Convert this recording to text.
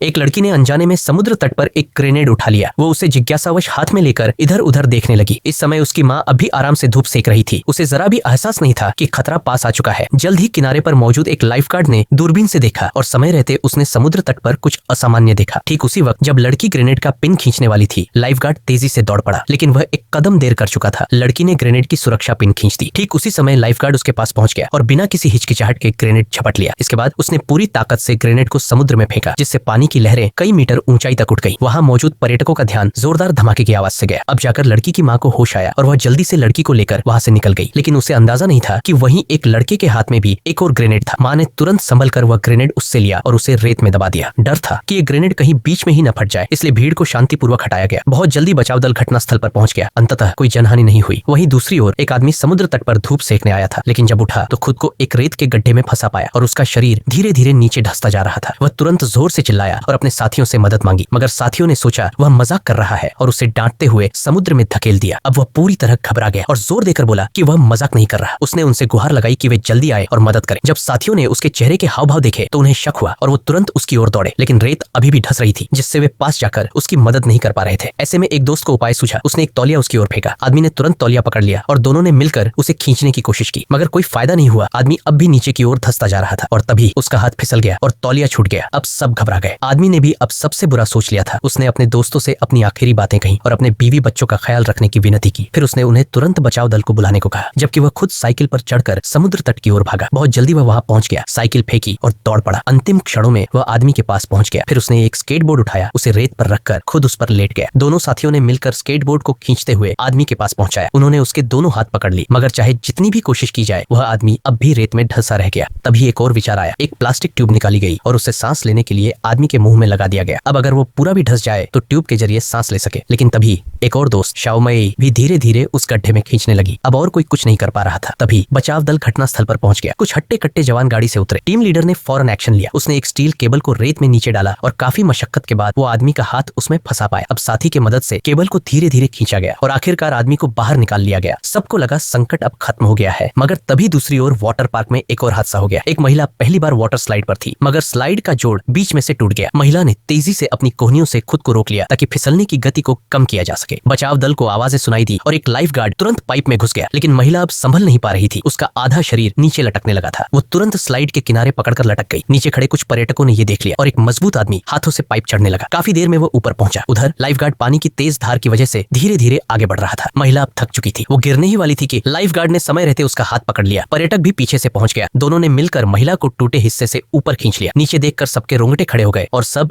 एक लड़की ने अनजाने में समुद्र तट पर एक ग्रेनेड उठा लिया। वो उसे जिज्ञासावश हाथ में लेकर इधर उधर देखने लगी। इस समय उसकी माँ अभी आराम से धूप सेक रही थी। उसे जरा भी एहसास नहीं था कि खतरा पास आ चुका है। जल्द ही किनारे पर मौजूद एक लाइफगार्ड ने दूरबीन से देखा और समय रहते उसने समुद्र तट पर कुछ असामान्य देखा। ठीक उसी वक्त जब लड़की ग्रेनेड का पिन खींचने वाली थी, लाइफगार्ड तेजी से दौड़ पड़ा, लेकिन वह एक कदम देर कर चुका था। लड़की ने ग्रेनेड की सुरक्षा पिन खींच दी। ठीक उसी समय लाइफगार्ड उसके पास पहुंच गया और बिना किसी हिचकिचाहट के ग्रेनेड झपट लिया। इसके बाद उसने पूरी ताकत से ग्रेनेड को समुद्र में फेंका, जिससे पानी की लहरें कई मीटर ऊंचाई तक उठ गई। वहां मौजूद पर्यटकों का ध्यान जोरदार धमाके की आवाज से गया। अब जाकर लड़की की मां को होश आया और वह जल्दी से लड़की को लेकर वहां से निकल गई, लेकिन उसे अंदाजा नहीं था कि वहीं एक लड़के के हाथ में भी एक और ग्रेनेड था। मां ने तुरंत संभल कर वह ग्रेनेड उससे लिया और उसे रेत में दबा दिया। डर था कि ये ग्रेनेड कहीं बीच में ही न फट जाए, इसलिए भीड़ को शांतिपूर्वक हटाया गया। बहुत जल्दी बचाव दल घटनास्थल पर पहुंच गया। अंततः कोई जनहानि नहीं हुई। वहीं दूसरी ओर एक आदमी समुद्र तट पर धूप सेकने आया था, लेकिन जब उठा तो खुद को एक रेत के गड्ढे में फंसा पाया और उसका शरीर धीरे धीरे नीचे धंसता जा रहा था। वह तुरंत जोर से चिल्लाया और अपने साथियों से मदद मांगी, मगर साथियों ने सोचा वह मजाक कर रहा है और उसे डांटते हुए समुद्र में धकेल दिया। अब वह पूरी तरह घबरा गया और जोर देकर बोला कि वह मजाक नहीं कर रहा। उसने उनसे गुहार लगाई कि वे जल्दी आए और मदद करें। जब साथियों ने उसके चेहरे के हाव भाव देखे तो उन्हें शक हुआ और वो तुरंत उसकी ओर दौड़े, लेकिन रेत अभी भी धंस रही थी, जिससे वे पास जाकर उसकी मदद नहीं कर पा रहे थे। ऐसे में एक दोस्त को उपाय सूझा। उसने एक तौलिया उसकी ओर फेंका। आदमी ने तुरंत तौलिया पकड़ लिया और दोनों ने मिलकर उसे खींचने की कोशिश की, मगर कोई फायदा नहीं हुआ। आदमी अब भी नीचे की ओर धंसता जा रहा था और तभी उसका हाथ फिसल गया और तौलिया छूट गया। अब सब घबरा गए। आदमी ने भी अब सबसे बुरा सोच लिया था। उसने अपने दोस्तों से अपनी आखिरी बातें कही और अपने बीवी बच्चों का ख्याल रखने की विनती की। फिर उसने उन्हें तुरंत बचाव दल को बुलाने को कहा, जबकि वह खुद साइकिल पर चढ़कर समुद्र तट की ओर भागा। बहुत जल्दी वह वहां पहुंच गया, साइकिल फेंकी और दौड़ पड़ा। अंतिम क्षणों में वह आदमी के पास पहुंच गया। फिर उसने एक स्केटबोर्ड उठाया, उसे रेत पर रखकर खुद उस पर लेट गया। दोनों साथियों ने मिलकर स्केटबोर्ड को खींचते हुए आदमी के पास पहुंचाया। उन्होंने उसके दोनों हाथ पकड़ ली, मगर चाहे जितनी भी कोशिश की जाए वह आदमी अब भी रेत में धंसा रह गया। तभी एक और विचार आया। एक प्लास्टिक ट्यूब निकाली गई और उसे सांस लेने के लिए आदमी के मुंह में लगा दिया गया। अब अगर वो पूरा भी धंस जाए तो ट्यूब के जरिए सांस ले सके। लेकिन तभी एक और दोस्त शाओमई भी धीरे धीरे उस गड्ढे में खींचने लगी। अब और कोई कुछ नहीं कर पा रहा था। तभी बचाव दल घटनास्थल पर पहुंच गया। कुछ हट्टे कट्टे जवान गाड़ी से उतरे। टीम लीडर ने फौरन एक्शन लिया। उसने एक स्टील केबल को रेत में नीचे डाला और काफी मशक्कत के बाद वो आदमी का हाथ उसमें फंसा पाया। अब साथी की मदद से केबल को धीरे धीरे खींचा गया और आखिरकार आदमी को बाहर निकाल लिया गया। सबको लगा संकट अब खत्म हो गया है, मगर तभी दूसरी ओर वाटर पार्क में एक और हादसा हो गया। एक महिला पहली बार वाटर स्लाइड पर थी, मगर स्लाइड का जोड़ बीच में से टूट गया। महिला ने तेजी से अपनी कोहनियों से खुद को रोक लिया ताकि फिसलने की गति को कम किया जा सके। बचाव दल को आवाजें सुनाई दी और एक लाइफगार्ड तुरंत पाइप में घुस गया, लेकिन महिला अब संभल नहीं पा रही थी। उसका आधा शरीर नीचे लटकने लगा था। वो तुरंत स्लाइड के किनारे पकड़कर लटक गई। नीचे खड़े कुछ पर्यटकों ने ये देख लिया और एक मजबूत आदमी हाथों से पाइप चढ़ने लगा। काफी देर में वो ऊपर पहुंचा। उधर लाइफगार्ड पानी की तेज धार की वजह से धीरे धीरे आगे बढ़ रहा था। महिला अब थक चुकी थी। वो गिरने ही वाली थी कि लाइफगार्ड ने समय रहते उसका हाथ पकड़ लिया। पर्यटक भी पीछे से पहुंच गया। दोनों ने मिलकर महिला को टूटे हिस्से से ऊपर खींच लिया। नीचे देखकर सबके रोंगटे खड़े हो गए और सब